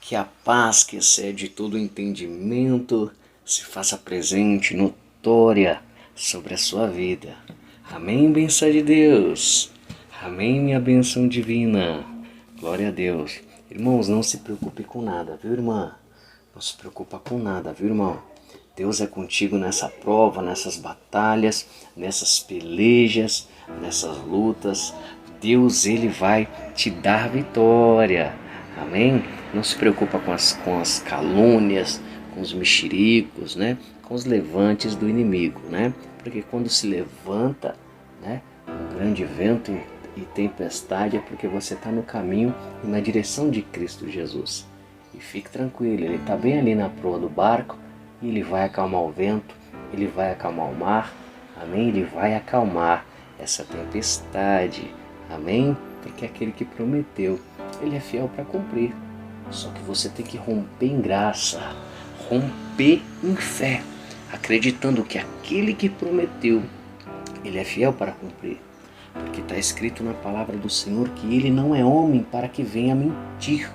Que a paz que excede todo entendimento se faça presente, notória sobre a sua vida. Amém, bênção de Deus. Amém, minha bênção divina. Glória a Deus. Irmãos, não se preocupe com nada, viu, irmã? Não se preocupa com nada, viu, irmão? Deus é contigo nessa prova, nessas batalhas, nessas pelejas, nessas lutas. Deus, Ele vai te dar vitória. Amém? Não se preocupa com as calúnias, com os mexericos, né? Com os levantes do inimigo, né? Porque quando se levanta, né, um grande vento e tempestade, é porque você está no caminho e na direção de Cristo Jesus. E fique tranquilo, Ele está bem ali na proa do barco e Ele vai acalmar o vento, Ele vai acalmar o mar, amém? Ele vai acalmar essa tempestade, amém? Porque aquele que prometeu, Ele é fiel para cumprir. Só que você tem que romper em graça, romper em fé, acreditando que aquele que prometeu, Ele é fiel para cumprir. Porque está escrito na palavra do Senhor que Ele não é homem para que venha mentir.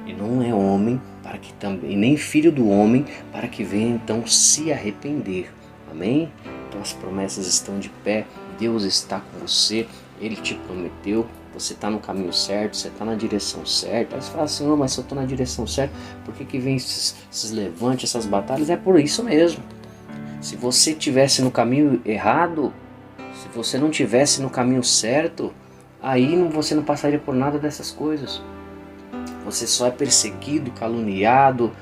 E não é homem para que também, nem filho do homem para que venha então se arrepender. Amém? Então as promessas estão de pé, Deus está com você, Ele te prometeu, você está no caminho certo, você está na direção certa. Aí você fala assim, mas se eu estou na direção certa, por que vem esses levantes, essas batalhas? É por isso mesmo. Se você estivesse no caminho errado, se você não estivesse no caminho certo, aí você não passaria por nada dessas coisas. Você só é perseguido, caluniado,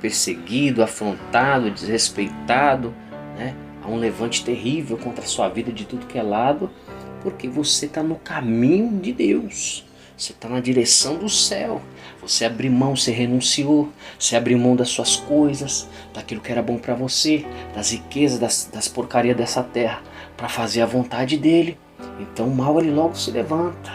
perseguido, afrontado, desrespeitado, né? Há um levante terrível contra a sua vida de tudo que é lado, porque você está no caminho de Deus. Você está na direção do céu. Você abriu mão, você renunciou. Você abriu mão das suas coisas, daquilo que era bom para você, das riquezas, das porcarias dessa terra, para fazer a vontade dele. Então o mal ele logo se levanta.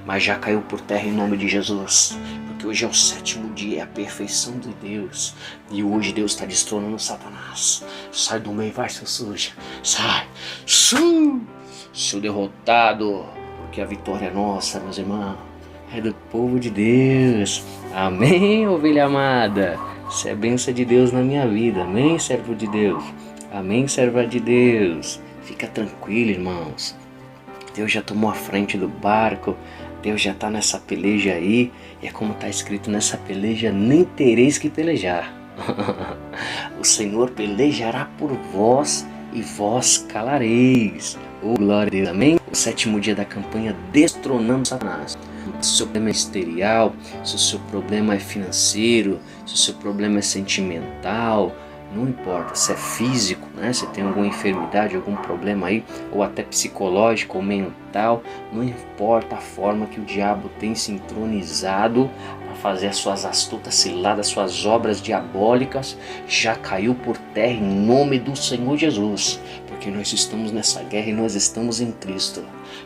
Mas já caiu por terra em nome de Jesus. Porque hoje é o 7º dia, é a perfeição de Deus. E hoje Deus está destronando Satanás. Sai do meio, vai, seu sujo. Sai. Seu derrotado. Porque a vitória é nossa, meus irmãos. É do povo de Deus. Amém, ovelha amada. Isso é bênção de Deus na minha vida. Amém, servo de Deus. Amém, serva de Deus. Fica tranquilo, irmãos. Deus já tomou a frente do barco. Deus já está nessa peleja aí. E é como está escrito nessa peleja, nem tereis que pelejar. O Senhor pelejará por vós e vós calareis. Oh, glória a Deus, amém? O 7º dia da campanha destronando Satanás. Se o seu problema é ministerial, se o seu problema é financeiro, se o seu problema é sentimental, não importa se é físico, né? Se tem alguma enfermidade, algum problema aí, ou até psicológico ou mental, não importa a forma que o diabo tem se entronizado para fazer as suas astutas ciladas, suas obras diabólicas, já caiu por terra em nome do Senhor Jesus, porque nós estamos nessa guerra e nós estamos em Cristo.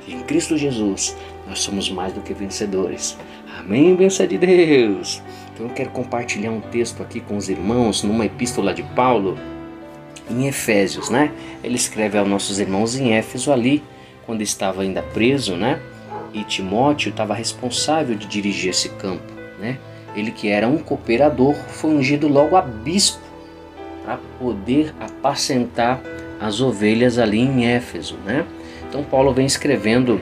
E em Cristo Jesus nós somos mais do que vencedores. Amém, bênção de Deus. Então eu quero compartilhar um texto aqui com os irmãos numa epístola de Paulo em Efésios, né? Ele escreve aos nossos irmãos em Éfeso ali, quando estava ainda preso, né? E Timóteo estava responsável de dirigir esse campo, né? Ele que era um cooperador, foi ungido logo a bispo para poder apacentar as ovelhas ali em Éfeso, né? Então Paulo vem escrevendo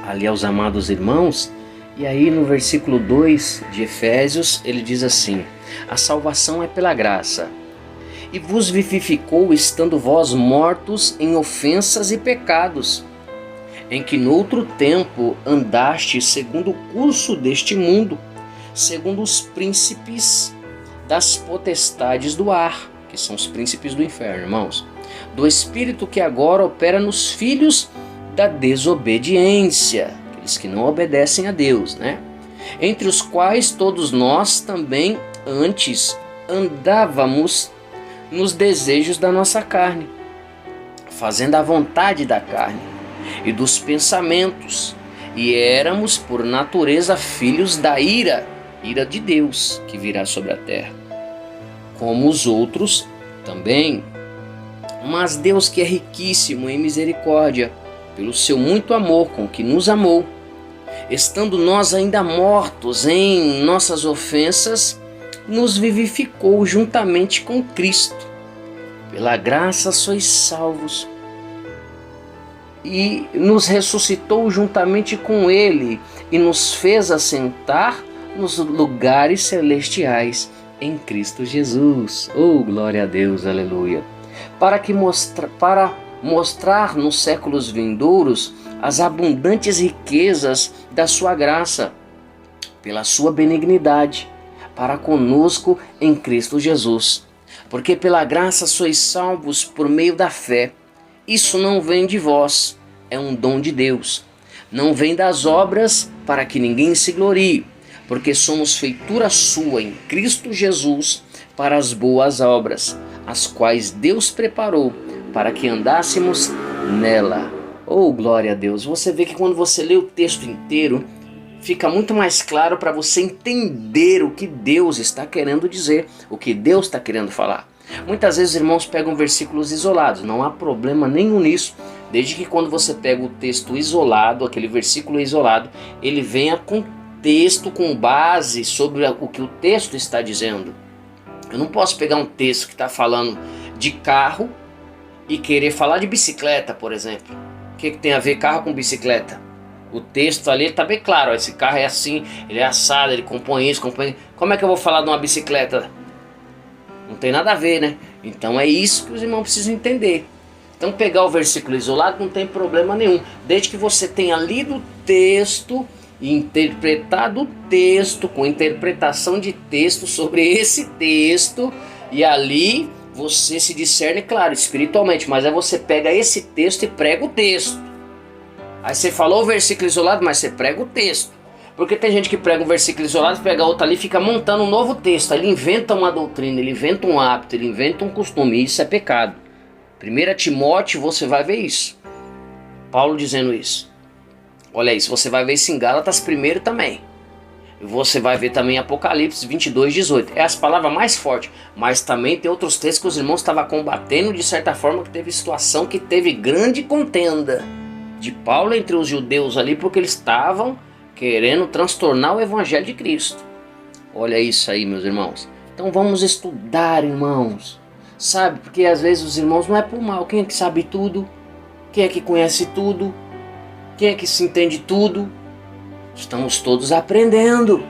ali aos amados irmãos. E aí no versículo 2 de Efésios, ele diz assim: a salvação é pela graça, e vos vivificou estando vós mortos em ofensas e pecados, em que noutro tempo andastes segundo o curso deste mundo, segundo os príncipes das potestades do ar, que são os príncipes do inferno, irmãos, do espírito que agora opera nos filhos da desobediência, aqueles que não obedecem a Deus, né? Entre os quais todos nós também antes andávamos nos desejos da nossa carne, fazendo a vontade da carne e dos pensamentos, e éramos por natureza filhos da ira de Deus que virá sobre a terra, como os outros também. Mas Deus, que é riquíssimo em misericórdia, pelo seu muito amor com que nos amou, estando nós ainda mortos em nossas ofensas, nos vivificou juntamente com Cristo. Pela graça sois salvos. E nos ressuscitou juntamente com Ele e nos fez assentar nos lugares celestiais em Cristo Jesus. Oh, glória a Deus, aleluia. Para mostrar nos séculos vindouros as abundantes riquezas da sua graça, pela sua benignidade, para conosco em Cristo Jesus. Porque pela graça sois salvos por meio da fé. Isso não vem de vós, é um dom de Deus. Não vem das obras, para que ninguém se glorie, porque somos feitura sua em Cristo Jesus para as boas obras, as quais Deus preparou para que andássemos nela. Oh, glória a Deus! Você vê que quando você lê o texto inteiro, fica muito mais claro para você entender o que Deus está querendo dizer, o que Deus está querendo falar. Muitas vezes os irmãos pegam versículos isolados, não há problema nenhum nisso, desde que quando você pega o texto isolado, aquele versículo isolado, ele venha com texto, com base sobre o que o texto está dizendo. Eu não posso pegar um texto que está falando de carro e querer falar de bicicleta, por exemplo. O que tem a ver carro com bicicleta? O texto ali está bem claro, ó, esse carro é assim, ele é assado, ele compõe isso, compõe... Como é que eu vou falar de uma bicicleta? Não tem nada a ver, né? Então é isso que os irmãos precisam entender. Então pegar o versículo isolado não tem problema nenhum, desde que você tenha lido o texto e interpretado o texto com interpretação de texto sobre esse texto, e ali você se discerne, claro, espiritualmente, mas aí você pega esse texto e prega o texto. Aí você falou o versículo isolado, mas você prega o texto. Porque tem gente que prega um versículo isolado, pega outro ali e fica montando um novo texto. Ele inventa uma doutrina, ele inventa um hábito, ele inventa um costume. E isso é pecado. 1 Timóteo, você vai ver isso. Paulo dizendo isso. Olha isso, você vai ver isso em Gálatas 1 também. E você vai ver também em Apocalipse 22, 18. É as palavras mais fortes. Mas também tem outros textos que os irmãos estavam combatendo de certa forma, que teve situação que teve grande contenda de Paulo entre os judeus ali, porque eles estavam querendo transtornar o evangelho de Cristo. Olha isso aí, meus irmãos. Então vamos estudar, irmãos. Sabe, porque às vezes os irmãos não é por mal. Quem é que sabe tudo? Quem é que conhece tudo? Quem é que se entende tudo? Estamos todos aprendendo.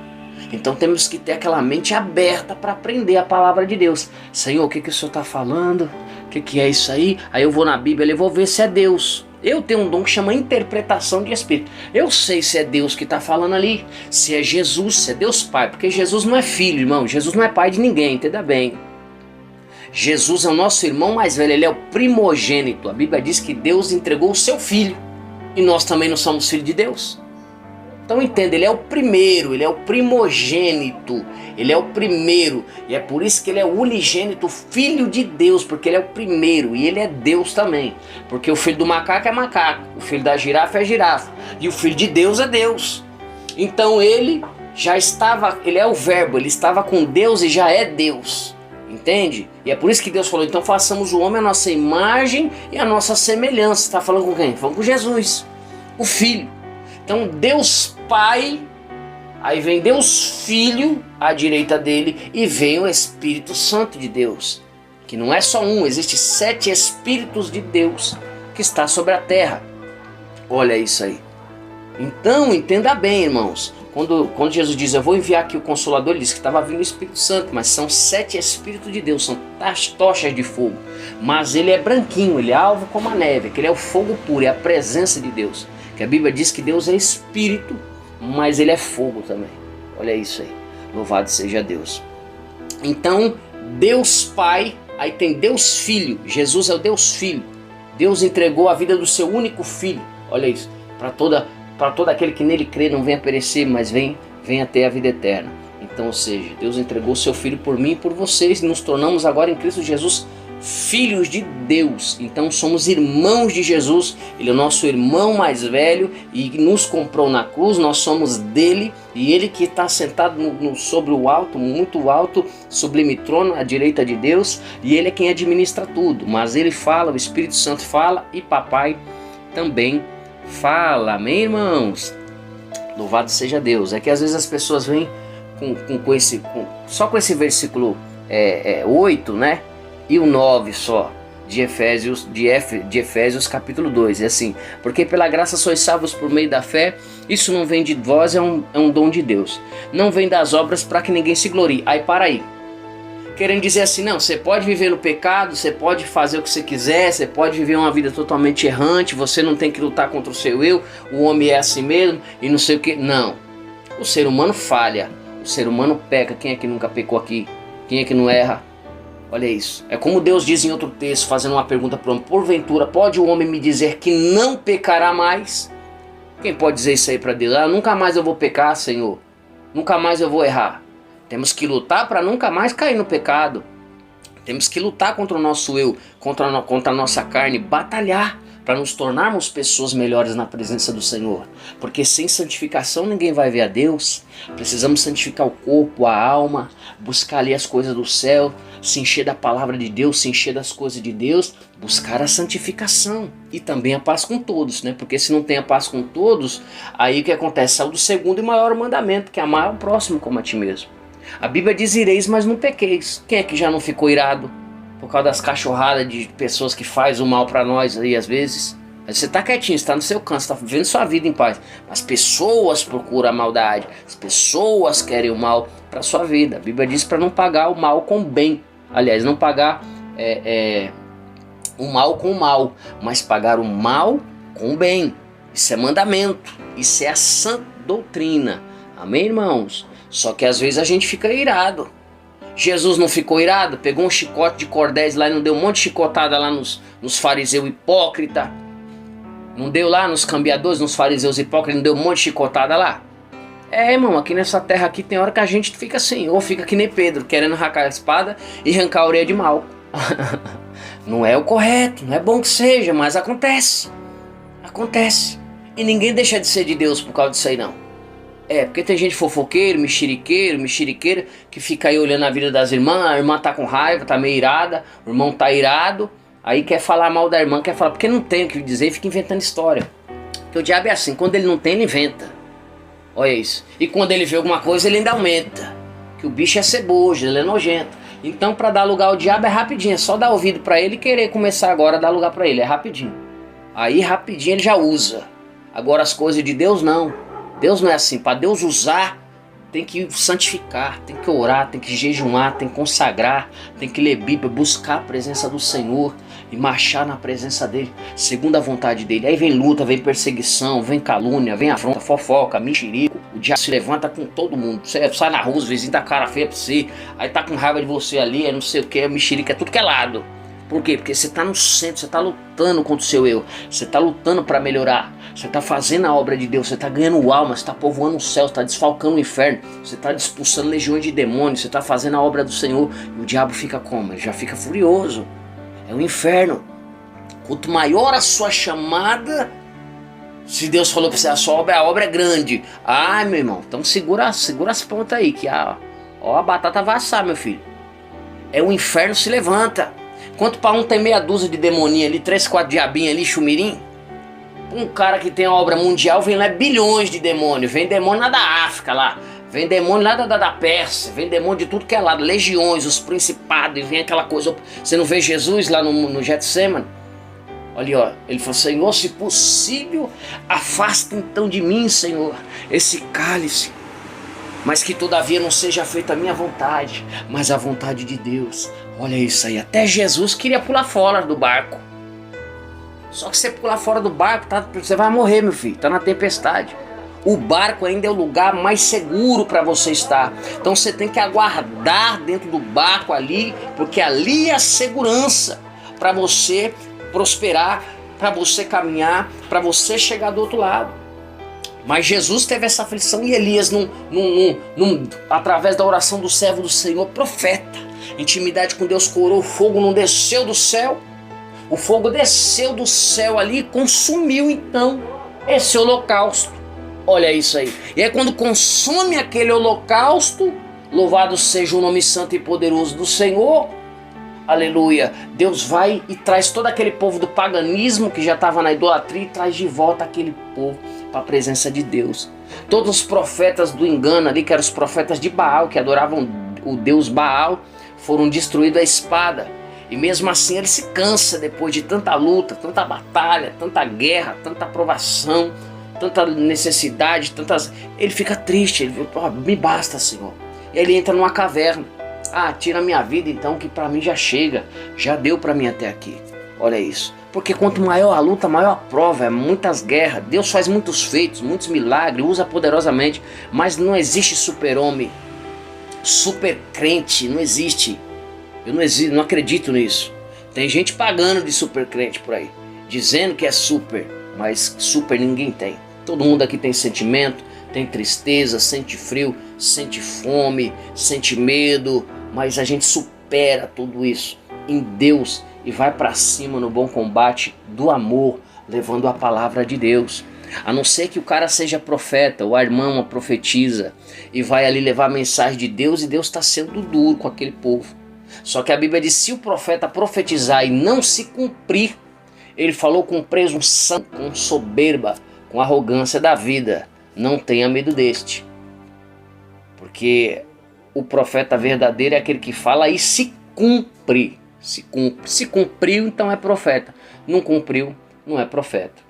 Então temos que ter aquela mente aberta para aprender a palavra de Deus. Senhor, o que o Senhor está falando? O que é isso aí? Aí eu vou na Bíblia e vou ver se é Deus. Eu tenho um dom que chama interpretação de Espírito. Eu sei se é Deus que está falando ali, se é Jesus, se é Deus Pai. Porque Jesus não é filho, irmão. Jesus não é pai de ninguém, entenda bem. Jesus é o nosso irmão mais velho, ele é o primogênito. A Bíblia diz que Deus entregou o seu filho. E nós também não somos filhos de Deus. Então entenda, ele é o primeiro, ele é o primogênito, ele é o primeiro. E é por isso que ele é o unigênito, filho de Deus, porque ele é o primeiro e ele é Deus também. Porque o filho do macaco é macaco, o filho da girafa é girafa e o filho de Deus é Deus. Então ele já estava, ele é o verbo, ele estava com Deus e já é Deus. Entende? E é por isso que Deus falou, então façamos o homem a nossa imagem e a nossa semelhança. Está falando com quem? Falando com Jesus, o Filho. Então Deus Pai, aí vem Deus Filho à direita dele e vem o Espírito Santo de Deus. Que não é só um, existe 7 Espíritos de Deus que está sobre a terra. Olha isso aí. Então entenda bem, irmãos. Quando Jesus diz, eu vou enviar aqui o Consolador, ele disse que estava vindo o Espírito Santo, mas são 7 Espíritos de Deus, são tochas de fogo. Mas ele é branquinho, ele é alvo como a neve, que ele é o fogo puro, é a presença de Deus. Que a Bíblia diz que Deus é Espírito, mas ele é fogo também. Olha isso aí, louvado seja Deus. Então, Deus Pai, aí tem Deus Filho, Jesus é o Deus Filho. Deus entregou a vida do seu único Filho, olha isso, para todo aquele que nele crê não venha perecer, mas venha ter a vida eterna. Então, ou seja, Deus entregou o seu Filho por mim e por vocês, e nos tornamos agora em Cristo Jesus filhos de Deus. Então somos irmãos de Jesus, ele é o nosso irmão mais velho e nos comprou na cruz, nós somos dele, e ele que está sentado sobre o alto, muito alto, sublime trono à direita de Deus, e ele é quem administra tudo, mas ele fala, o Espírito Santo fala e papai também fala, amém, irmãos? Louvado seja Deus. É que às vezes as pessoas vêm só com esse versículo 8, né? E o 9 só. De Efésios capítulo 2, é assim: porque pela graça sois salvos por meio da fé, isso não vem de vós, é um dom de Deus, não vem das obras para que ninguém se glorie. Aí para aí, querendo dizer assim, não, você pode viver no pecado, você pode fazer o que você quiser, você pode viver uma vida totalmente errante, você não tem que lutar contra o seu eu, o homem é assim mesmo e não sei o que. Não, o ser humano falha, o ser humano peca. Quem é que nunca pecou aqui? Quem é que não erra? Olha isso. É como Deus diz em outro texto, fazendo uma pergunta para o homem: porventura pode o homem me dizer que não pecará mais? Quem pode dizer isso aí para Deus? Nunca mais eu vou pecar, Senhor. Nunca mais eu vou errar. Temos que lutar para nunca mais cair no pecado. Temos que lutar contra o nosso eu, contra a nossa carne, batalhar para nos tornarmos pessoas melhores na presença do Senhor. Porque sem santificação ninguém vai ver a Deus. Precisamos santificar o corpo, a alma, buscar ali as coisas do céu, se encher da palavra de Deus, se encher das coisas de Deus, buscar a santificação e também a paz com todos, né? Porque se não tem a paz com todos, aí o que acontece? Saiu do segundo e maior mandamento, que é amar o próximo como a ti mesmo. A Bíblia diz: ireis, mas não pequeis. Quem é que já não ficou irado por causa das cachorradas de pessoas que fazem o mal para nós aí às vezes? Você tá quietinho, você tá no seu canto, você tá vivendo sua vida em paz. As pessoas procuram a maldade, as pessoas querem o mal para sua vida. A Bíblia diz para não pagar o mal com o bem. Aliás, não pagar o mal com o mal, mas pagar o mal com o bem. Isso é mandamento, isso é a sã doutrina. Amém, irmãos? Só que às vezes a gente fica irado. Jesus não ficou irado? Pegou um chicote de cordéis lá e não deu um monte de chicotada lá nos fariseus hipócritas? Não deu lá nos cambiadores, nos fariseus hipócritas, não deu um monte de chicotada lá? Irmão, aqui nessa terra aqui tem hora que a gente fica assim, ou fica que nem Pedro, querendo arrancar a espada e arrancar a orelha de mal. Não é o correto, não é bom que seja, mas acontece. Acontece. E ninguém deixa de ser de Deus por causa disso aí não. Porque tem gente fofoqueiro, mexeriqueira, que fica aí olhando a vida das irmãs, a irmã tá com raiva, tá meio irada, o irmão tá irado, aí quer falar mal da irmã, quer falar, porque não tem o que dizer e fica inventando história. Porque o diabo é assim, quando ele não tem, ele inventa. Olha isso. E quando ele vê alguma coisa, ele ainda aumenta. Que o bicho é ceboso, ele é nojento. Então, para dar lugar ao diabo é rapidinho, é só dar ouvido para ele e querer começar agora a dar lugar para ele, é rapidinho. Aí rapidinho ele já usa. Agora as coisas de Deus não. Deus não é assim. Para Deus usar, tem que santificar, tem que orar, tem que jejuar, tem que consagrar, tem que ler Bíblia, buscar a presença do Senhor e marchar na presença dele, segundo a vontade dele. Aí vem luta, vem perseguição, vem calúnia, vem afronta, fofoca, mexerico. O diabo se levanta com todo mundo. Você sai na rua, os vizinhos dá cara feia pra você, aí tá com raiva de você ali, é não sei o que, é mexerico, é tudo que é lado. Por quê? Porque você está no centro, você está lutando contra o seu eu, você está lutando para melhorar, você está fazendo a obra de Deus, você está ganhando alma, você está povoando o céu, você está desfalcando o inferno, você está expulsando legiões de demônios, você está fazendo a obra do Senhor. E o diabo fica como? Ele já fica furioso. É o inferno. Quanto maior a sua chamada, se Deus falou para você, a obra é grande. Ai, meu irmão, então segura as pontas aí, que a batata vai assar, meu filho. O inferno se levanta. Quanto para um tem meia dúzia de demoninho ali, 3, 4 diabinhos ali, chumirim. Um cara que tem a obra mundial, vem lá bilhões de demônios. Vem demônio lá da África lá. Vem demônio lá da Pérsia. Vem demônio de tudo que é lado. Legiões, os principados. E vem aquela coisa. Você não vê Jesus lá no Getsemane? Olha, ó. Ele falou: Senhor, se possível, afasta então de mim, Senhor, esse cálice. Mas que todavia não seja feita a minha vontade, mas a vontade de Deus. Olha isso aí, até Jesus queria pular fora do barco. Só que você pular fora do barco, você vai morrer, meu filho, tá na tempestade. O barco ainda é o lugar mais seguro para você estar. Então você tem que aguardar dentro do barco ali, porque ali é a segurança para você prosperar, para você caminhar, para você chegar do outro lado. Mas Jesus teve essa aflição e Elias, através da oração do servo do Senhor, profeta, intimidade com Deus, corou, o fogo não desceu do céu. O fogo desceu do céu ali e consumiu então esse holocausto. Olha isso aí. E aí quando consome aquele holocausto, louvado seja o nome santo e poderoso do Senhor, aleluia, Deus vai e traz todo aquele povo do paganismo que já estava na idolatria e traz de volta aquele povo para a presença de Deus. Todos os profetas do engano ali, que eram os profetas de Baal, que adoravam o deus Baal, foram destruídos à espada. E mesmo assim ele se cansa depois de tanta luta, tanta batalha, tanta guerra, tanta provação, tanta necessidade, ele fica triste, ele fala, me basta, Senhor. E aí ele entra numa caverna. Tira a minha vida então, que para mim já chega, já deu para mim até aqui. Olha isso. Porque quanto maior a luta, maior a prova, muitas guerras. Deus faz muitos feitos, muitos milagres, usa poderosamente, mas não existe super-homem, super crente, não existe. Eu não acredito nisso. Tem gente pagando de super crente por aí, dizendo que é super, mas super ninguém tem. Todo mundo aqui tem sentimento, tem tristeza, sente frio, sente fome, sente medo, mas a gente supera tudo isso em Deus e vai para cima no bom combate do amor, levando a palavra de Deus. A não ser que o cara seja profeta, ou a irmã uma profetiza, e vai ali levar a mensagem de Deus, e Deus está sendo duro com aquele povo. Só que a Bíblia diz, se o profeta profetizar e não se cumprir, ele falou com presunção, com soberba, com arrogância da vida, não tenha medo deste. Porque o profeta verdadeiro é aquele que fala e se cumpre. Se cumpriu, então é profeta. Não cumpriu, não é profeta.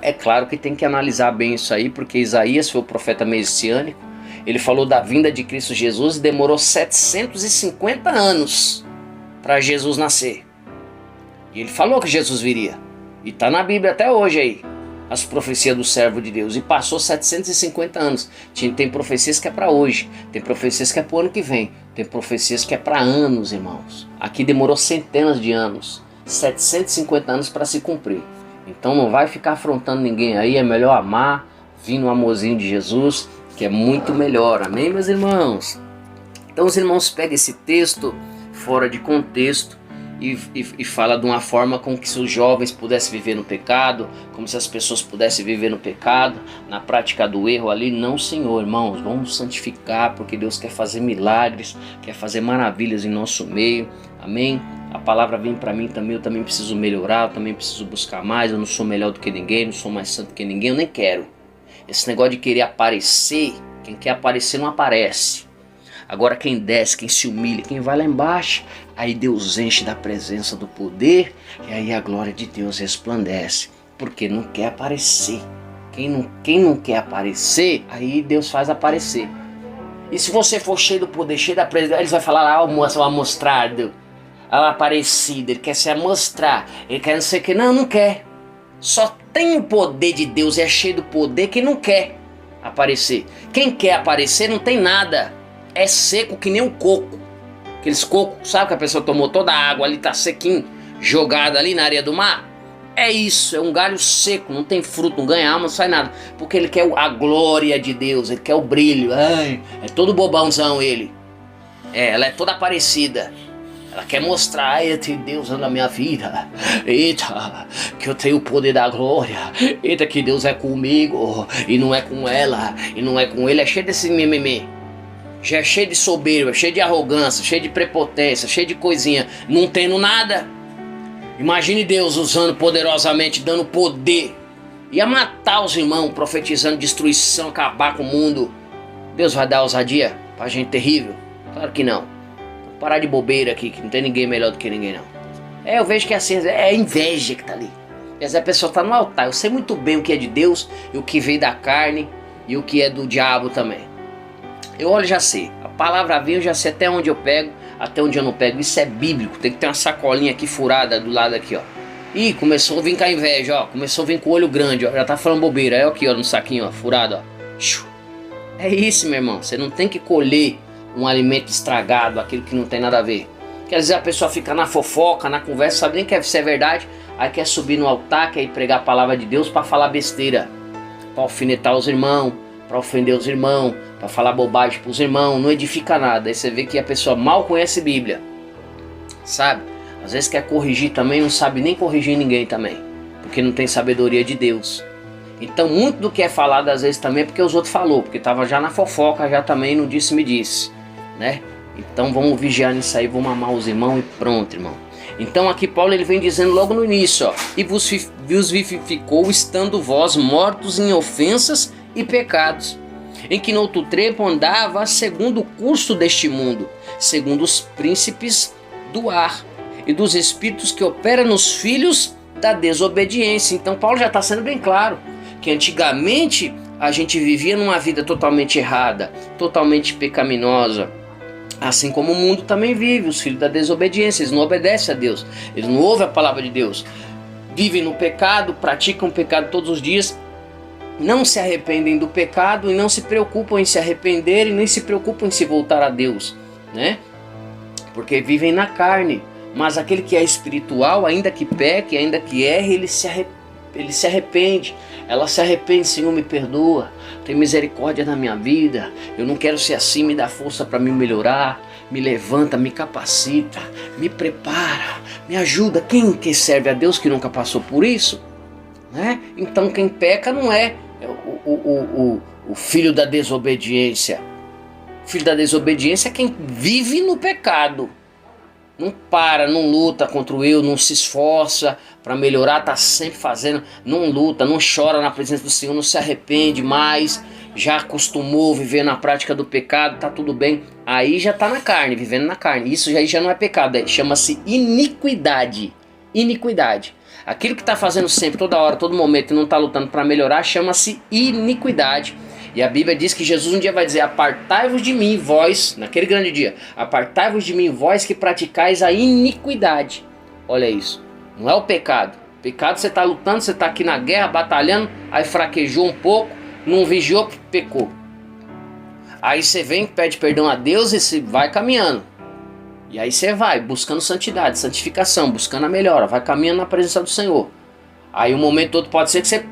É claro que tem que analisar bem isso aí, porque Isaías foi o profeta messiânico. Ele falou da vinda de Cristo Jesus e demorou 750 anos para Jesus nascer. E ele falou que Jesus viria. E está na Bíblia até hoje aí, as profecias do servo de Deus. E passou 750 anos. Tem profecias que é para hoje, tem profecias que é para o ano que vem, tem profecias que é para anos, irmãos. Aqui demorou centenas de anos, 750 anos para se cumprir. Então não vai ficar afrontando ninguém aí, é melhor amar, vir no amorzinho de Jesus, que é muito melhor, amém, meus irmãos? Então os irmãos pegam esse texto fora de contexto e fala de uma forma como que se os jovens pudessem viver no pecado, como se as pessoas pudessem viver no pecado, na prática do erro ali. Não, Senhor, irmãos, vamos santificar, porque Deus quer fazer milagres, quer fazer maravilhas em nosso meio, amém? A palavra vem para mim também, eu também preciso melhorar, eu também preciso buscar mais, eu não sou melhor do que ninguém, não sou mais santo que ninguém, eu nem quero. Esse negócio de querer aparecer, quem quer aparecer não aparece. Agora quem desce, quem se humilha, quem vai lá embaixo, aí Deus enche da presença do poder e aí a glória de Deus resplandece, porque não quer aparecer. Quem não quer aparecer, aí Deus faz aparecer. E se você for cheio do poder, cheio da presença, eles vão falar, o amostrado, o aparecido, ele quer se amostrar, ele quer não sei o que, não quer. Só tem o poder de Deus, é cheio do poder quem não quer aparecer. Quem quer aparecer não tem nada. É seco que nem um coco. Aqueles cocos, sabe que a pessoa tomou toda a água ali, tá sequinho, jogado ali na areia do mar? É isso, é um galho seco, não tem fruto, não ganha alma, não sai nada. Porque ele quer a glória de Deus, ele quer o brilho. Ai, é todo bobãozão ele. Ela é toda parecida. Ela quer mostrar, eita, Deus anda na minha vida. Eita, que eu tenho o poder da glória. Eita, que Deus é comigo e não é com ela, e não é com ele. É cheio desse mimimi. Já é cheio de soberba, cheio de arrogância, cheio de prepotência, cheio de coisinha, não tendo nada. Imagine Deus usando poderosamente, dando poder. Ia matar os irmãos, profetizando destruição, acabar com o mundo. Deus vai dar ousadia pra gente terrível? Claro que não. Vou parar de bobeira aqui, que não tem ninguém melhor do que ninguém não. Eu vejo que assim, é inveja que tá ali. Às vezes a pessoa tá no altar, eu sei muito bem o que é de Deus, e o que veio da carne, e o que é do diabo também. Eu olho e já sei, a palavra vem, eu já sei até onde eu pego, até onde eu não pego. Isso é bíblico, tem que ter uma sacolinha aqui furada do lado aqui, ó. Ih, começou a vir com a inveja, ó. Começou a vir com o olho grande, ó. Já tá falando bobeira, é aqui, ó, no saquinho, ó, furado, ó. É isso, meu irmão, você não tem que colher um alimento estragado, aquilo que não tem nada a ver. Porque às vezes a pessoa fica na fofoca, na conversa, sabe nem que se é verdade, aí quer subir no altar, quer ir pregar a palavra de Deus para falar besteira, para alfinetar os irmãos, para ofender os irmãos, para falar bobagem para os irmãos, não edifica nada. Aí você vê que a pessoa mal conhece Bíblia, sabe? Às vezes quer corrigir também, não sabe nem corrigir ninguém também, porque não tem sabedoria de Deus. Então muito do que é falado às vezes também é porque os outros falou, porque estava já na fofoca, já também no disse-me-disse, né? Então vamos vigiar nisso aí, vamos amar os irmãos e pronto, irmão. Então aqui Paulo ele vem dizendo logo no início, ó, e vos vivificou estando vós mortos em ofensas e pecados, em que no outro tempo andava segundo o curso deste mundo, segundo os príncipes do ar e dos espíritos que operam nos filhos da desobediência. Então Paulo já está sendo bem claro que antigamente a gente vivia numa vida totalmente errada, totalmente pecaminosa, assim como o mundo também vive, os filhos da desobediência. Eles não obedecem a Deus, eles não ouvem a palavra de Deus, vivem no pecado, praticam o pecado todos os dias, não se arrependem do pecado e não se preocupam em se arrepender e nem se preocupam em se voltar a Deus, né? Porque vivem na carne. Mas aquele que é espiritual, ainda que peque, ainda que erre, ele se arrepende. Ela se arrepende: Senhor, me perdoa, tem misericórdia na minha vida, eu não quero ser assim, me dá força para me melhorar, me levanta, me capacita, me prepara, me ajuda. Quem que serve a Deus que nunca passou por isso? Né? Então quem peca não é o filho da desobediência. O filho da desobediência é quem vive no pecado. Não para, não luta contra o eu, não se esforça para melhorar, está sempre fazendo, não luta, não chora na presença do Senhor, não se arrepende mais, já acostumou viver na prática do pecado, tá tudo bem. Aí já está na carne, vivendo na carne. Isso já não é pecado, chama-se iniquidade. Iniquidade. Aquilo que está fazendo sempre, toda hora, todo momento e não está lutando para melhorar, chama-se iniquidade. E a Bíblia diz que Jesus um dia vai dizer: apartai-vos de mim, vós, naquele grande dia, apartai-vos de mim, vós que praticais a iniquidade. Olha isso, não é o pecado. Pecado você está lutando, você está aqui na guerra, batalhando, aí fraquejou um pouco, não vigiou, pecou. Aí você vem, pede perdão a Deus e se vai caminhando. E aí você vai buscando santidade, santificação, buscando a melhora, vai caminhando na presença do Senhor. Aí um momento todo pode ser que você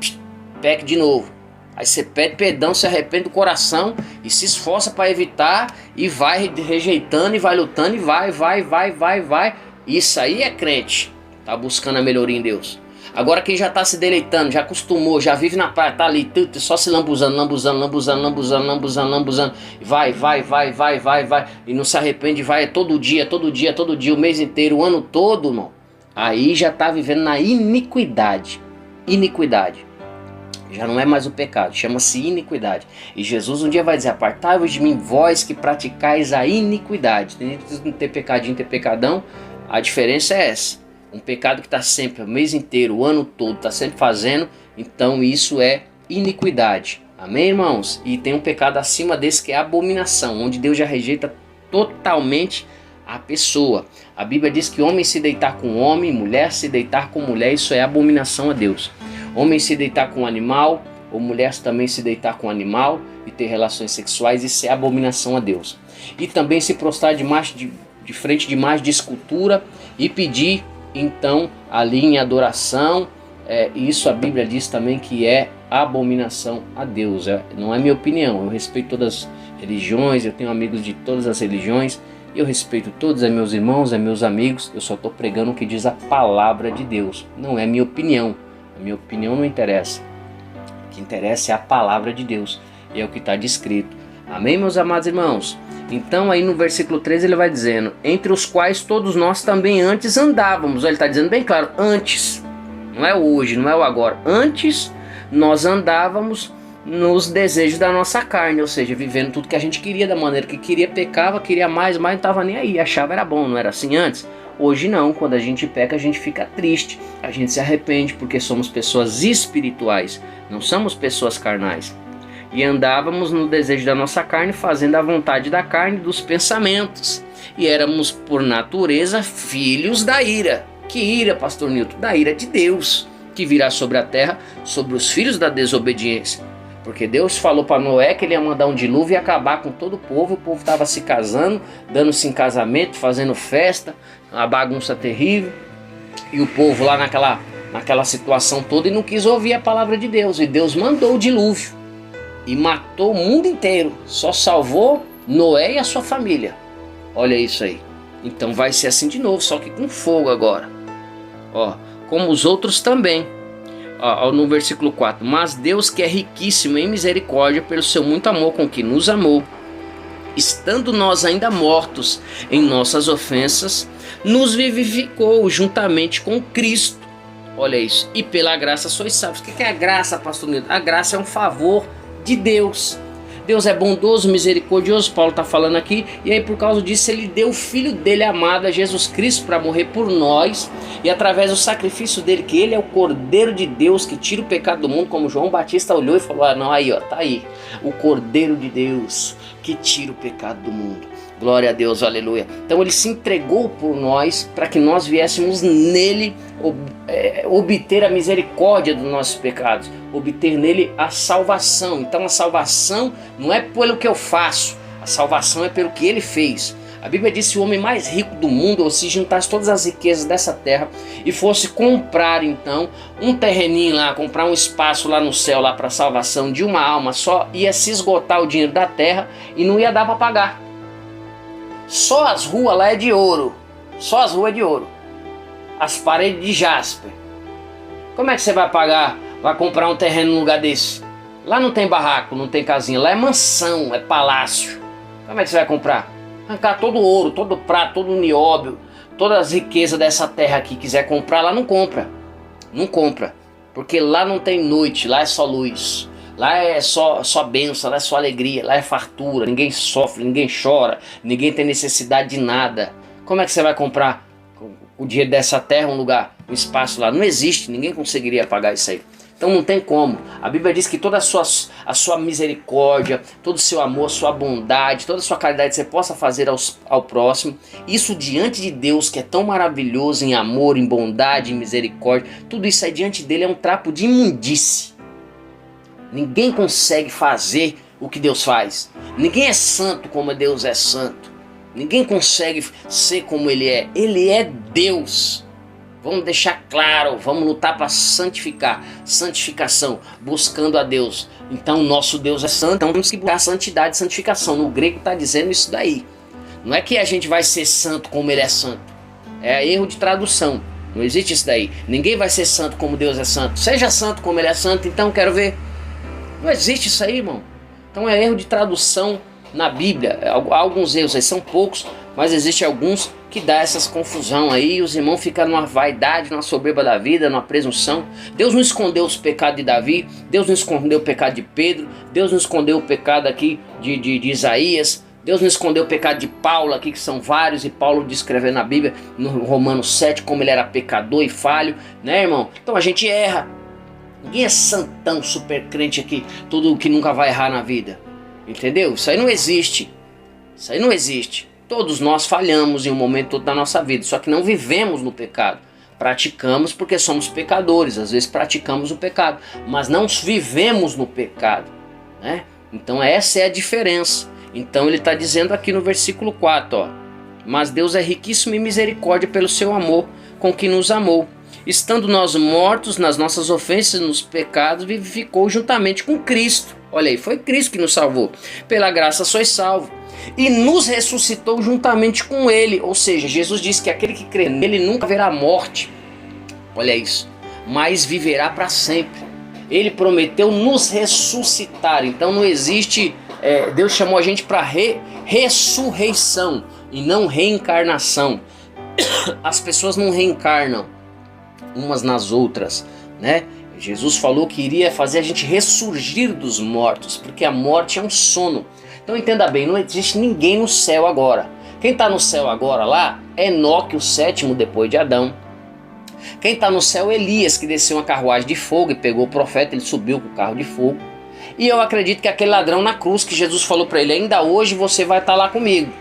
peque de novo. Aí você pede perdão, se arrepende do coração e se esforça para evitar e vai rejeitando e vai lutando e vai. Isso aí é crente, tá buscando a melhoria em Deus. Agora quem já está se deleitando, já acostumou, já vive na praia, tá ali, só se lambuzando, vai, e não se arrepende, vai todo dia, o mês inteiro, o ano todo, irmão. Aí já está vivendo na iniquidade. Já não é mais o pecado, chama-se iniquidade. E Jesus um dia vai dizer: apartai-vos de mim, vós que praticais a iniquidade. Tem gente que não ter pecadinho, ter pecadão. A diferença é essa. Um pecado que está sempre, o mês inteiro, o ano todo, está sempre fazendo. Então isso é iniquidade. Amém, irmãos? E tem um pecado acima desse que é a abominação, onde Deus já rejeita totalmente a pessoa. A Bíblia diz que homem se deitar com homem, mulher se deitar com mulher, isso é abominação a Deus. Homem se deitar com animal, ou mulher também se deitar com animal e ter relações sexuais, isso é abominação a Deus. E também se prostrar de frente de imagem de escultura e pedir então ali em adoração, isso a Bíblia diz também que é abominação a Deus. Não é minha opinião, eu respeito todas as religiões, eu tenho amigos de todas as religiões, eu respeito todos, é meus irmãos, é meus amigos, eu só estou pregando o que diz a palavra de Deus, não é minha opinião. A minha opinião não interessa. O que interessa é a palavra de Deus. E é o que está descrito. Amém, meus amados irmãos? Então aí no versículo 13 ele vai dizendo: entre os quais todos nós também antes andávamos. Ele está dizendo bem claro, antes. Não é hoje, não é o agora. Antes nós andávamos nos desejos da nossa carne. Ou seja, vivendo tudo que a gente queria, da maneira que queria, pecava, queria mais, mas não estava nem aí. Achava era bom, não era assim antes? Hoje não, quando a gente peca a gente fica triste, a gente se arrepende porque somos pessoas espirituais, não somos pessoas carnais. E andávamos no desejo da nossa carne, fazendo a vontade da carne, dos pensamentos. E éramos por natureza filhos da ira. Que ira, pastor Nilton? Da ira de Deus, que virá sobre a terra, sobre os filhos da desobediência. Porque Deus falou para Noé que ele ia mandar um dilúvio e acabar com todo o povo estava se casando, dando-se em casamento, fazendo festa, uma bagunça terrível. E o povo lá naquela situação toda e não quis ouvir a palavra de Deus. E Deus mandou o dilúvio e matou o mundo inteiro. Só salvou Noé e a sua família. Olha isso aí. Então vai ser assim de novo, só que com fogo agora. Como os outros também. No versículo 4, mas Deus, que é riquíssimo em misericórdia, pelo seu muito amor com que nos amou, estando nós ainda mortos em nossas ofensas, nos vivificou juntamente com Cristo. Olha isso. E pela graça sois salvos. O que é a graça, pastor Nilton? A graça é um favor de Deus. Deus é bondoso, misericordioso, Paulo está falando aqui, e aí por causa disso ele deu o Filho dele amado, a Jesus Cristo, para morrer por nós, e através do sacrifício dele, que ele é o Cordeiro de Deus, que tira o pecado do mundo, como João Batista olhou e falou, ah não, aí ó, tá aí, o Cordeiro de Deus, que tira o pecado do mundo. Glória a Deus, aleluia. Então ele se entregou por nós, para que nós viéssemos nele obter a misericórdia dos nossos pecados, obter nele a salvação. Então a salvação não é pelo que eu faço, a salvação é pelo que ele fez. A Bíblia diz que o homem mais rico do mundo, ou se juntasse todas as riquezas dessa terra e fosse comprar então um terreninho lá, comprar um espaço lá no céu lá para a salvação de uma alma só, ia se esgotar o dinheiro da terra e não ia dar para pagar. Só as ruas lá é de ouro. Só as ruas é de ouro. As paredes de jaspe. Como é que você vai pagar? Vai comprar um terreno num lugar desse? Lá não tem barraco, não tem casinha. Lá é mansão, é palácio. Como é que você vai comprar? Arrancar todo o ouro, todo o prata, todo o nióbio, todas as riquezas dessa terra aqui. Quiser comprar, lá não compra. Não compra. Porque lá não tem noite, lá é só luz. Lá é só bênção, lá é só alegria, lá é fartura, ninguém sofre, ninguém chora, ninguém tem necessidade de nada. Como é que você vai comprar o dinheiro dessa terra, um lugar, um espaço lá? Não existe, ninguém conseguiria pagar isso aí. Então não tem como. A Bíblia diz que toda a sua misericórdia, todo o seu amor, sua bondade, toda a sua caridade que você possa fazer ao próximo, isso diante de Deus, que é tão maravilhoso em amor, em bondade, em misericórdia, tudo isso aí diante dele é um trapo de imundície. Ninguém consegue fazer o que Deus faz. Ninguém é santo como Deus é santo. Ninguém consegue ser como Ele é. Ele é Deus. Vamos deixar claro, vamos lutar para santificar. Santificação, buscando a Deus. Então nosso Deus é santo, então temos que buscar santidade e santificação. No grego está dizendo isso daí. Não é que a gente vai ser santo como Ele é santo. É erro de tradução. Não existe isso daí. Ninguém vai ser santo como Deus é santo. Seja santo como Ele é santo, então quero ver. Não existe isso aí, irmão. Então é erro de tradução na Bíblia. Há alguns erros aí, são poucos, mas existem alguns que dá essas confusão aí. Os irmãos ficam numa vaidade, numa soberba da vida, numa presunção. Deus não escondeu os pecados de Davi, Deus não escondeu o pecado de Pedro, Deus não escondeu o pecado aqui de Isaías, Deus não escondeu o pecado de Paulo aqui, que são vários, e Paulo descreveu na Bíblia, no Romanos 7, como ele era pecador e falho, né, irmão? Então a gente erra. Ninguém é santão, super crente aqui, tudo que nunca vai errar na vida. Entendeu? Isso aí não existe. Isso aí não existe. Todos nós falhamos em um momento todo da nossa vida, só que não vivemos no pecado. Praticamos porque somos pecadores, às vezes praticamos o pecado, mas não vivemos no pecado, né? Então essa é a diferença. Então ele está dizendo aqui no versículo 4, ó, mas Deus é riquíssimo em misericórdia pelo seu amor com que nos amou. Estando nós mortos nas nossas ofensas, nos pecados, vivificou juntamente com Cristo. Olha aí, foi Cristo que nos salvou. Pela graça sois salvo. E nos ressuscitou juntamente com Ele. Ou seja, Jesus disse que aquele que crê nele nunca verá morte. Olha isso. Mas viverá para sempre. Ele prometeu nos ressuscitar. Então não existe... Deus chamou a gente para ressurreição e não reencarnação. As pessoas não reencarnam umas nas outras, né? Jesus falou que iria fazer a gente ressurgir dos mortos, porque a morte é um sono. Então entenda bem, não existe ninguém no céu agora. Quem está no céu agora lá é Enoque, o sétimo depois de Adão. Quem está no céu é Elias, que desceu uma carruagem de fogo e pegou o profeta, ele subiu com o carro de fogo. E eu acredito que aquele ladrão na cruz, que Jesus falou para ele, ainda hoje você vai estar lá comigo.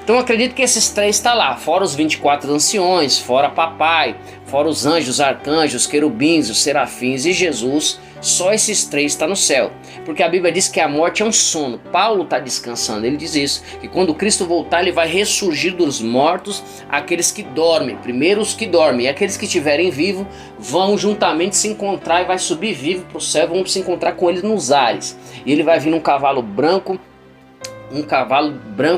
Então eu acredito que esses três estão lá, fora os 24 anciões, fora papai, fora os anjos, arcanjos, querubins, os serafins e Jesus, só esses três estão no céu. Porque a Bíblia diz que a morte é um sono. Paulo está descansando, ele diz isso, que quando Cristo voltar ele vai ressurgir dos mortos aqueles que dormem, primeiro os que dormem, e aqueles que estiverem vivos vão juntamente se encontrar e vai subir vivo para o céu, vão se encontrar com ele nos ares. E ele vai vir num cavalo branco,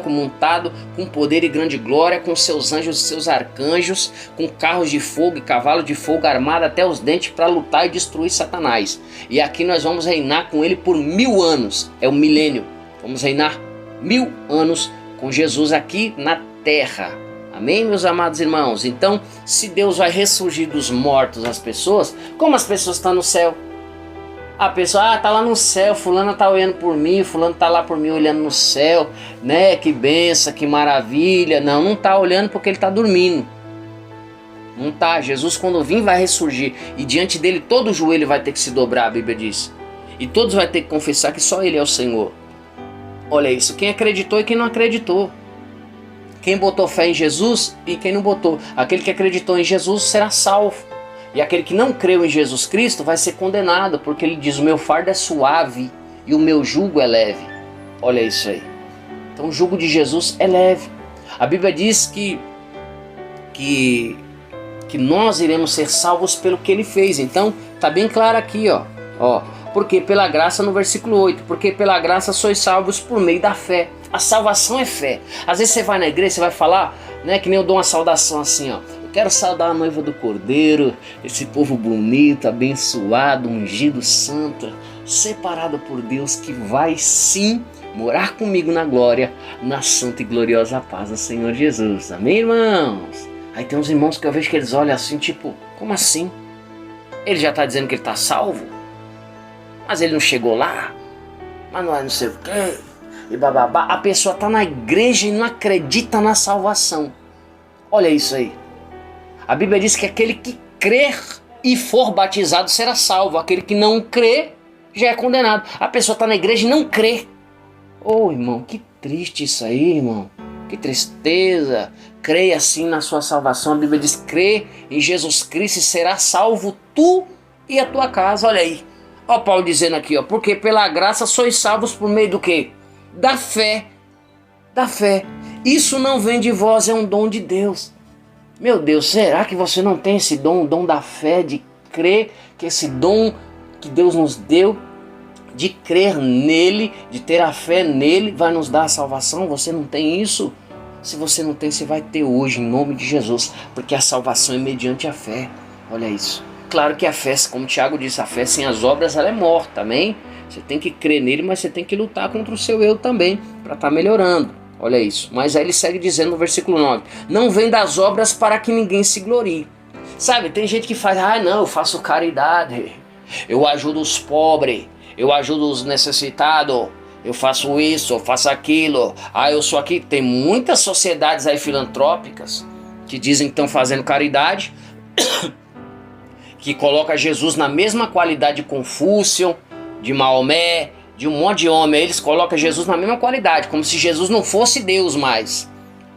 montado com poder e grande glória, com seus anjos e seus arcanjos, com carros de fogo e cavalo de fogo armado até os dentes para lutar e destruir Satanás. E aqui nós vamos reinar com ele por 1000 anos, é o milênio. Vamos reinar 1000 anos com Jesus aqui na terra. Amém, meus amados irmãos? Então, se Deus vai ressurgir dos mortos as pessoas, como as pessoas estão no céu? A pessoa, tá lá no céu, fulano tá olhando por mim, fulano tá lá por mim olhando no céu, né? Que benção, que maravilha. Não, não tá olhando porque ele tá dormindo. Não tá. Jesus, quando vir, vai ressurgir. E diante dele todo joelho vai ter que se dobrar, a Bíblia diz. E todos vai ter que confessar que só ele é o Senhor. Olha isso, quem acreditou e quem não acreditou. Quem botou fé em Jesus e quem não botou. Aquele que acreditou em Jesus será salvo. E aquele que não creu em Jesus Cristo vai ser condenado, porque ele diz: o meu fardo é suave e o meu jugo é leve. Olha isso aí. Então o jugo de Jesus é leve. A Bíblia diz que nós iremos ser salvos pelo que ele fez. Então tá bem claro aqui, ó. Porque pela graça, no versículo 8, porque pela graça sois salvos por meio da fé. A salvação é fé. Às vezes você vai na igreja, você vai falar, né, que nem eu dou uma saudação assim, ó. Quero saudar a noiva do Cordeiro, esse povo bonito, abençoado, ungido, santo, separado por Deus, que vai sim morar comigo na glória, na santa e gloriosa paz do Senhor Jesus. Amém, irmãos? Aí tem uns irmãos que eu vejo que eles olham assim, tipo, como assim? Ele já está dizendo que ele está salvo? Mas ele não chegou lá? Mas não é não sei o quê? E bababá. A pessoa está na igreja e não acredita na salvação. Olha isso aí. A Bíblia diz que aquele que crer e for batizado será salvo. Aquele que não crê já é condenado. A pessoa está na igreja e não crê. Ô, irmão, que triste isso aí, irmão. Que tristeza. Creia assim na sua salvação. A Bíblia diz: crê em Jesus Cristo e será salvo tu e a tua casa. Olha aí. Ó Paulo dizendo aqui, ó. Porque pela graça sois salvos por meio do quê? Da fé. Da fé. Isso não vem de vós, é um dom de Deus. Meu Deus, será que você não tem esse dom, o dom da fé, de crer que esse dom que Deus nos deu, de crer nele, de ter a fé nele, vai nos dar a salvação? Você não tem isso? Se você não tem, você vai ter hoje, em nome de Jesus, porque a salvação é mediante a fé. Olha isso. Claro que a fé, como o Tiago disse, a fé sem as obras ela é morta, amém? Você tem que crer nele, mas você tem que lutar contra o seu eu também, para estar melhorando. Olha isso. Mas aí ele segue dizendo no versículo 9: não vem das obras para que ninguém se glorie. Sabe, tem gente que faz: não, eu faço caridade, eu ajudo os pobres, eu ajudo os necessitados, eu faço isso, eu faço aquilo, eu sou aqui. Tem muitas sociedades aí filantrópicas que dizem que estão fazendo caridade, que coloca Jesus na mesma qualidade de Confúcio, de Maomé, de um monte de homem. Eles colocam Jesus na mesma qualidade, como se Jesus não fosse Deus mais.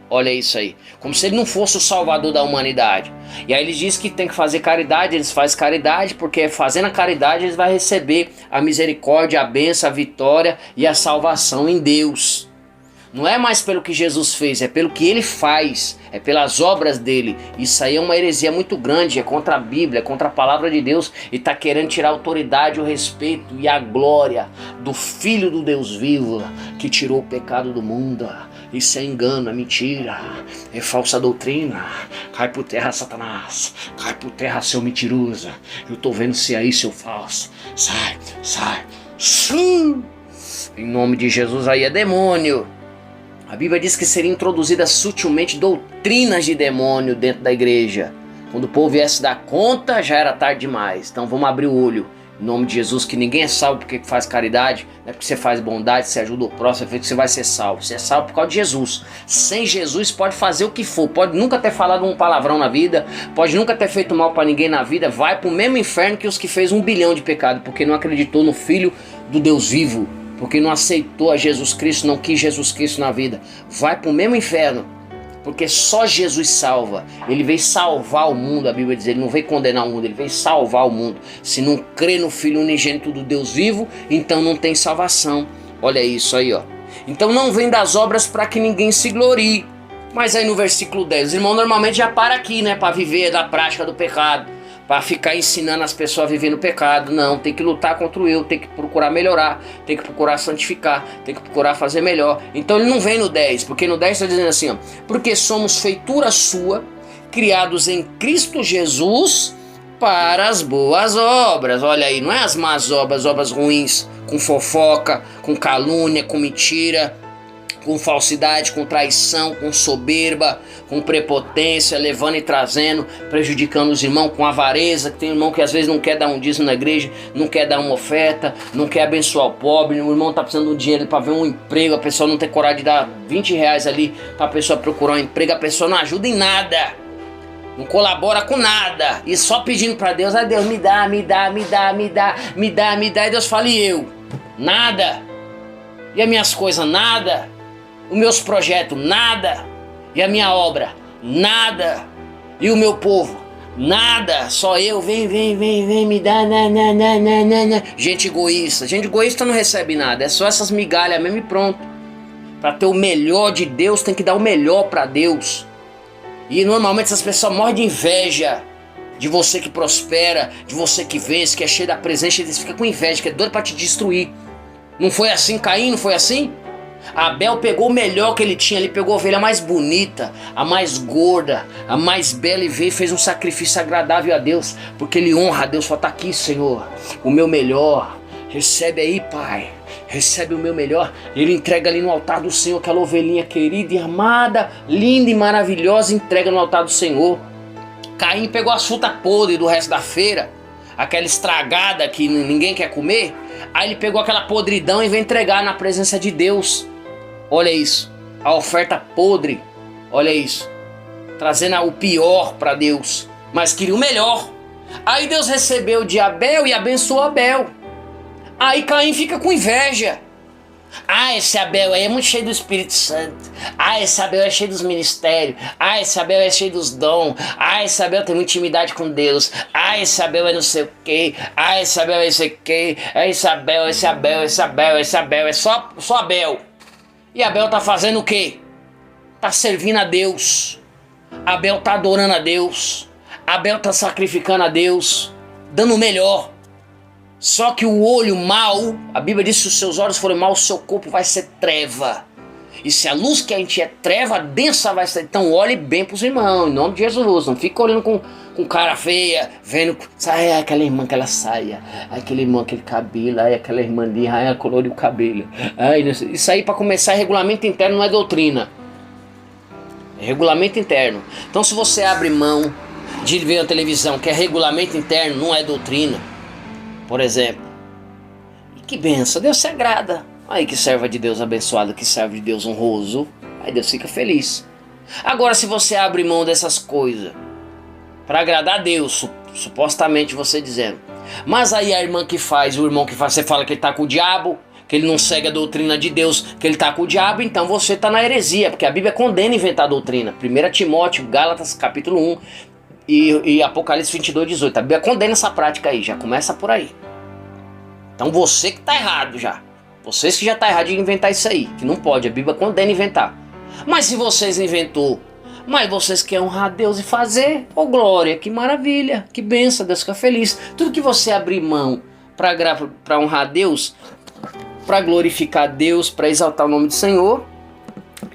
Olha isso aí, como se ele não fosse o salvador da humanidade. E aí eles dizem que tem que fazer caridade. Eles fazem caridade porque fazendo a caridade eles vão receber a misericórdia, a bênção, a vitória e a salvação em Deus. Não é mais pelo que Jesus fez, é pelo que ele faz, é pelas obras dele. Isso aí é uma heresia muito grande, é contra a Bíblia, é contra a palavra de Deus, e está querendo tirar a autoridade, o respeito e a glória do Filho do Deus vivo, que tirou o pecado do mundo. Isso é engano, é mentira, é falsa doutrina. Cai por terra, Satanás, cai por terra, seu mentiroso. Eu estou vendo se é aí, seu falso. Sai, sai, sim. Em nome de Jesus, aí é demônio. A Bíblia diz que seriam introduzidas sutilmente doutrinas de demônio dentro da igreja. Quando o povo viesse dar conta, já era tarde demais. Então vamos abrir o olho. Em nome de Jesus, que ninguém é salvo porque faz caridade, não é porque você faz bondade, você ajuda o próximo, é que você vai ser salvo. Você é salvo por causa de Jesus. Sem Jesus pode fazer o que for, pode nunca ter falado um palavrão na vida, pode nunca ter feito mal para ninguém na vida, vai para o mesmo inferno que os que fez 1 bilhão de pecados, porque não acreditou no Filho do Deus vivo, porque não aceitou a Jesus Cristo, não quis Jesus Cristo na vida. Vai para o mesmo inferno, porque só Jesus salva. Ele veio salvar o mundo, a Bíblia diz. Ele não veio condenar o mundo, ele veio salvar o mundo. Se não crê no Filho unigênito do Deus vivo, então não tem salvação. Olha isso aí, ó. Então não vem das obras para que ninguém se glorie. Mas aí no versículo 10, o irmão normalmente já para aqui, né? Para viver da prática do pecado, para ficar ensinando as pessoas a viver no pecado. Não, tem que lutar contra o eu, tem que procurar melhorar, tem que procurar santificar, tem que procurar fazer melhor. Então ele não vem no 10, porque no 10 está dizendo assim, ó: porque somos feitura sua, criados em Cristo Jesus para as boas obras. Olha aí, não é as más obras, obras ruins, com fofoca, com calúnia, com mentira, com falsidade, com traição, com soberba, com prepotência, levando e trazendo, prejudicando os irmãos, com avareza, que tem irmão que às vezes não quer dar um dízimo na igreja, não quer dar uma oferta, não quer abençoar o pobre, o irmão está precisando de dinheiro para ver um emprego, a pessoa não tem coragem de dar R$ 20 ali para a pessoa procurar um emprego, a pessoa não ajuda em nada, não colabora com nada, e só pedindo para Deus, Deus me dá, e Deus fala, e eu? Nada. E as minhas coisas? Nada. Os meus projetos? Nada. E a minha obra? Nada. E o meu povo? Nada. Só eu, vem, me dá, Gente egoísta não recebe nada, é só essas migalhas mesmo e pronto. Para ter o melhor de Deus, tem que dar o melhor para Deus. E normalmente essas pessoas morrem de inveja de você que prospera, de você que vence, que é cheio da presença, eles ficam com inveja, que é doido para te destruir. Não foi assim Caim? Não foi assim? Abel pegou o melhor que ele tinha, ele pegou a ovelha mais bonita, a mais gorda, a mais bela e veio e fez um sacrifício agradável a Deus, porque ele honra a Deus, fala, tá aqui Senhor, o meu melhor, recebe aí Pai, recebe o meu melhor. Ele entrega ali no altar do Senhor aquela ovelhinha querida e amada, linda e maravilhosa, entrega no altar do Senhor. Caim pegou as frutas podres do resto da feira, aquela estragada que ninguém quer comer, aí ele pegou aquela podridão e veio entregar na presença de Deus. Olha isso, a oferta podre, olha isso, trazendo o pior para Deus, mas queria o melhor. Aí Deus recebeu de Abel e abençoou Abel. Aí Caim fica com inveja. Esse Abel aí é muito cheio do Espírito Santo. Esse Abel é cheio dos ministérios. Esse Abel é cheio dos dons. Esse Abel tem muita intimidade com Deus. Esse Abel é não sei o que. Esse Abel é não sei o que. Esse Abel é só Abel. E Abel tá fazendo o quê? Tá servindo a Deus. Abel tá adorando a Deus. Abel tá sacrificando a Deus, dando o melhor. Só que o olho mau, a Bíblia diz que se os seus olhos forem maus, o seu corpo vai ser treva. E se a luz que a gente é treva, densa vai ser. Então olhe bem pros irmãos, em nome de Jesus. Não fica olhando com cara feia, vendo, sai aquela irmã, aquela saia, aquele irmão, aquele cabelo, aquela irmã ali, a coloriu o cabelo. Isso aí, para começar, é regulamento interno, não é doutrina. É regulamento interno. Então se você abre mão de ver a televisão, que é regulamento interno, não é doutrina, por exemplo, e que benção, Deus se agrada. Aí que serva de Deus abençoado, que serve de Deus honroso, aí Deus fica feliz. Agora se você abre mão dessas coisas para agradar a Deus, supostamente você dizendo, mas aí a irmã que faz, o irmão que faz, você fala que ele tá com o diabo, que ele não segue a doutrina de Deus, que ele tá com o diabo, então você tá na heresia, porque a Bíblia condena inventar doutrina. 1 Timóteo, Gálatas capítulo 1 e Apocalipse 22, 18. A Bíblia condena essa prática aí, já começa por aí. Então você que tá errado já. Vocês que já tá errado de inventar isso aí, que não pode, a Bíblia condena inventar. Mas se vocês inventou, mas vocês querem honrar a Deus e fazer, glória, que maravilha, que benção, Deus fica feliz. Tudo que você abrir mão para honrar a Deus, para glorificar Deus, para exaltar o nome do Senhor,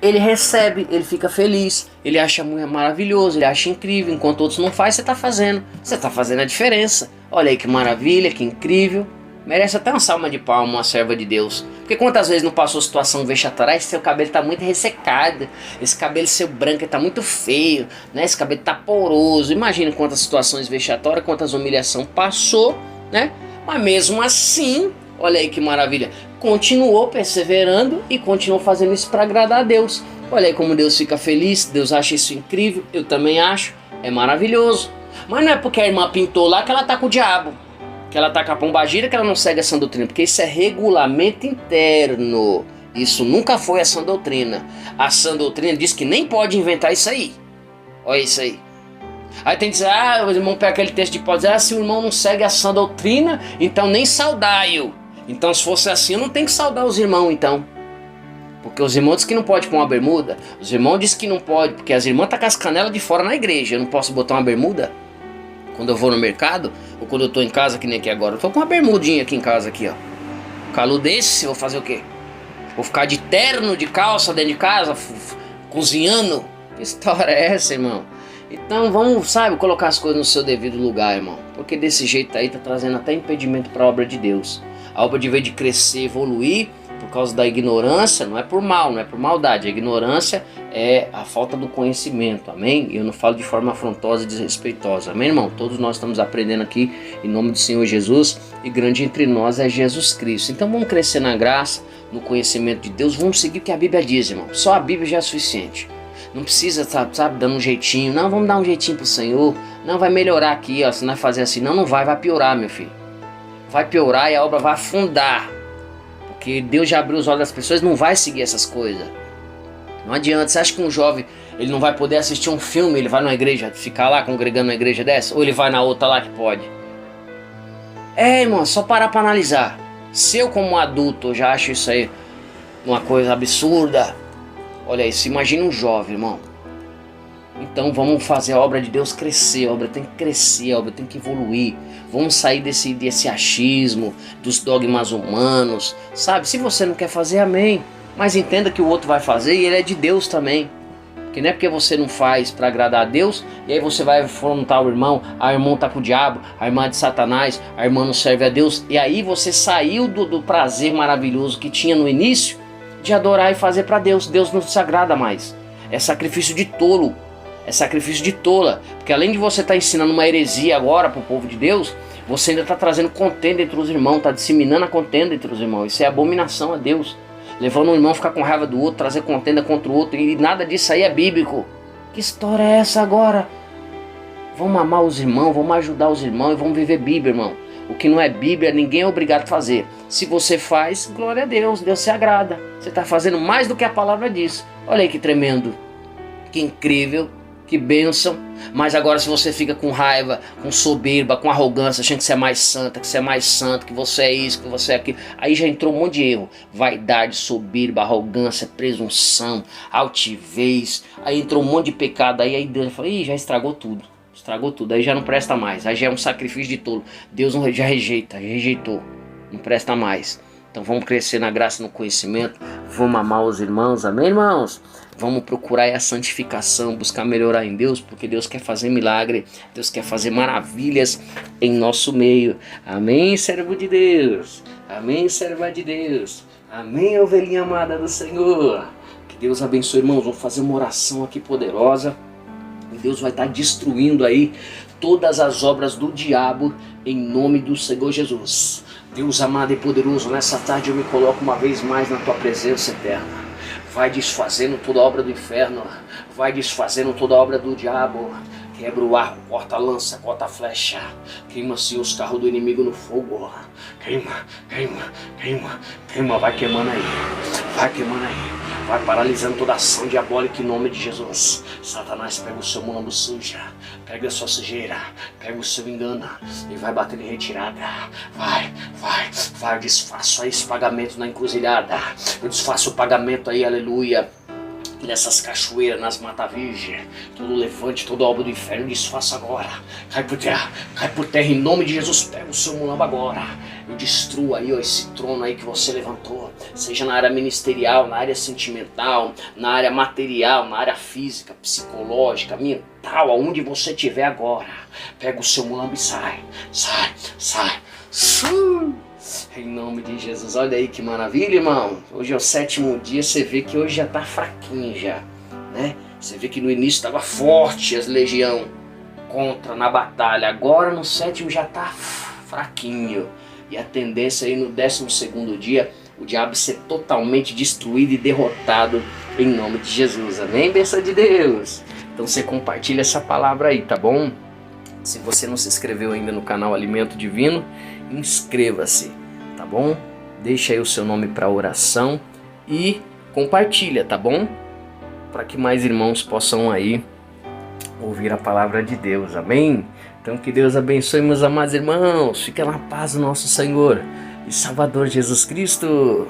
ele recebe, ele fica feliz, ele acha muito maravilhoso, ele acha incrível. Enquanto outros não fazem, você está fazendo a diferença. Olha aí que maravilha, que incrível. Merece até uma salva de palma, uma serva de Deus. Porque quantas vezes não passou situação vexatória? Seu cabelo está muito ressecado, esse cabelo seu branco está muito feio, né? Esse cabelo está poroso. Imagina quantas situações vexatórias, quantas humilhações passou, né? Mas mesmo assim, olha aí que maravilha, continuou perseverando e continuou fazendo isso para agradar a Deus. Olha aí como Deus fica feliz, Deus acha isso incrível, eu também acho, é maravilhoso. Mas não é porque a irmã pintou lá que ela tá com o diabo, que ela tá com a pombagira, que ela não segue essa doutrina, porque isso é regulamento interno. Isso nunca foi a sã doutrina. A sã doutrina diz que nem pode inventar isso aí. Olha isso aí. Aí tem que dizer, o irmão pega aquele texto de pode dizer, se o irmão não segue a sã doutrina, então nem saudai-o. Então se fosse assim, eu não tenho que saudar os irmãos então. Porque os irmãos dizem que não pode pôr uma bermuda. Os irmãos dizem que não pode, porque as irmãs estão com as canelas de fora na igreja. Eu não posso botar uma bermuda quando eu vou no mercado, ou quando eu tô em casa, que nem aqui agora. Eu tô com uma bermudinha aqui em casa, aqui ó. Calor desse, vou fazer o quê? Vou ficar de terno, de calça dentro de casa, cozinhando? Que história é essa, irmão? Então vamos, sabe, colocar as coisas no seu devido lugar, irmão. Porque desse jeito aí tá trazendo até impedimento para a obra de Deus. A obra de vez de crescer, evoluir, por causa da ignorância, não é por mal, não é por maldade. A ignorância é a falta do conhecimento, amém? Eu não falo de forma afrontosa e desrespeitosa, amém, irmão? Todos nós estamos aprendendo aqui em nome do Senhor Jesus, e grande entre nós é Jesus Cristo. Então vamos crescer na graça, no conhecimento de Deus, vamos seguir o que a Bíblia diz, irmão. Só a Bíblia já é suficiente. Não precisa, sabe, dando um jeitinho. Não, vamos dar um jeitinho pro Senhor. Não, vai melhorar aqui, ó, se não vai fazer assim. Não, não vai piorar, meu filho. Vai piorar e a obra vai afundar. Porque Deus já abriu os olhos das pessoas, não vai seguir essas coisas. Não adianta. Você acha que um jovem, ele não vai poder assistir um filme, ele vai numa igreja, ficar lá congregando numa igreja dessa? Ou ele vai na outra lá que pode? Irmão, só parar pra analisar. Se eu como adulto já acho isso aí uma coisa absurda, olha aí, se imagina um jovem, irmão. Então vamos fazer a obra de Deus crescer, a obra tem que crescer, a obra tem que evoluir. Vamos sair desse achismo, dos dogmas humanos, sabe? Se você não quer fazer, amém. Mas entenda que o outro vai fazer e ele é de Deus também. Que não é porque você não faz para agradar a Deus, e aí você vai afrontar o irmão, a irmã tá com o diabo, a irmã é de Satanás, a irmã não serve a Deus, e aí você saiu do prazer maravilhoso que tinha no início, de adorar e fazer para Deus. Deus não se agrada mais. É sacrifício de tolo, é sacrifício de tola, porque além de você estar ensinando uma heresia agora para o povo de Deus, você ainda está trazendo contenda entre os irmãos, está disseminando a contenda entre os irmãos. Isso é abominação a Deus. Levando um irmão a ficar com raiva do outro, trazer contenda contra o outro, e nada disso aí é bíblico. Que história é essa agora? Vamos amar os irmãos, vamos ajudar os irmãos e vamos viver Bíblia, irmão. O que não é Bíblia, ninguém é obrigado a fazer. Se você faz, glória a Deus, Deus se agrada. Você está fazendo mais do que a palavra diz. Olha aí que tremendo, que incrível, que bênção. Mas agora se você fica com raiva, com soberba, com arrogância, achando que você é mais santa, que você é mais santo, que você é isso, que você é aquilo, aí já entrou um monte de erro. Vaidade, soberba, arrogância, presunção, altivez. Aí entrou um monte de pecado, aí Deus falou, ih, já estragou tudo. Estragou tudo, aí já não presta mais. Aí já é um sacrifício de tolo. Deus já rejeitou. Não presta mais. Então vamos crescer na graça e no conhecimento. Vamos amar os irmãos, amém, irmãos? Vamos procurar a santificação, buscar melhorar em Deus, porque Deus quer fazer milagre, Deus quer fazer maravilhas em nosso meio. Amém, servo de Deus. Amém, serva de Deus. Amém, ovelhinha amada do Senhor. Que Deus abençoe, irmãos. Vamos fazer uma oração aqui poderosa. E Deus vai estar destruindo aí todas as obras do diabo em nome do Senhor Jesus. Deus amado e poderoso, nessa tarde eu me coloco uma vez mais na tua presença eterna. Vai desfazendo toda a obra do inferno, vai desfazendo toda a obra do diabo. Quebra o arco, corta a lança, corta a flecha. Queima-se os carros do inimigo no fogo. Queima, queima, queima, queima, vai queimando aí. Vai queimando aí. Vai paralisando toda ação diabólica em nome de Jesus. Satanás, pega o seu mulambo suja, pega a sua sujeira, pega o seu engano e vai bater em retirada. Vai, eu desfaço aí esse pagamento na encruzilhada. Eu desfaço o pagamento aí, aleluia, nessas cachoeiras, nas matas virgens. Todo levante, toda obra do inferno, desfaça agora. Cai por terra em nome de Jesus. Pega o seu mulambo agora. Eu destruo aí, ó, esse trono aí que você levantou. Seja na área ministerial, na área sentimental, na área material, na área física, psicológica, mental, aonde você estiver agora. Pega o seu mulambo e sai. Em nome de Jesus. Olha aí que maravilha, irmão. Hoje é o 7º dia. Você vê que hoje já tá fraquinho já, né? Você vê que no início estava forte as legião contra na batalha. Agora no 7º já tá fraquinho. E a tendência aí no 12º dia o diabo ser totalmente destruído e derrotado em nome de Jesus. Amém? Bênção de Deus. Então você compartilha essa palavra aí, tá bom? Se você não se inscreveu ainda no canal Alimento Divino, inscreva-se, tá bom? Deixa aí o seu nome para oração e compartilha, tá bom? Para que mais irmãos possam aí ouvir a palavra de Deus, amém? Então que Deus abençoe, meus amados irmãos. Fica na paz do nosso Senhor e Salvador Jesus Cristo.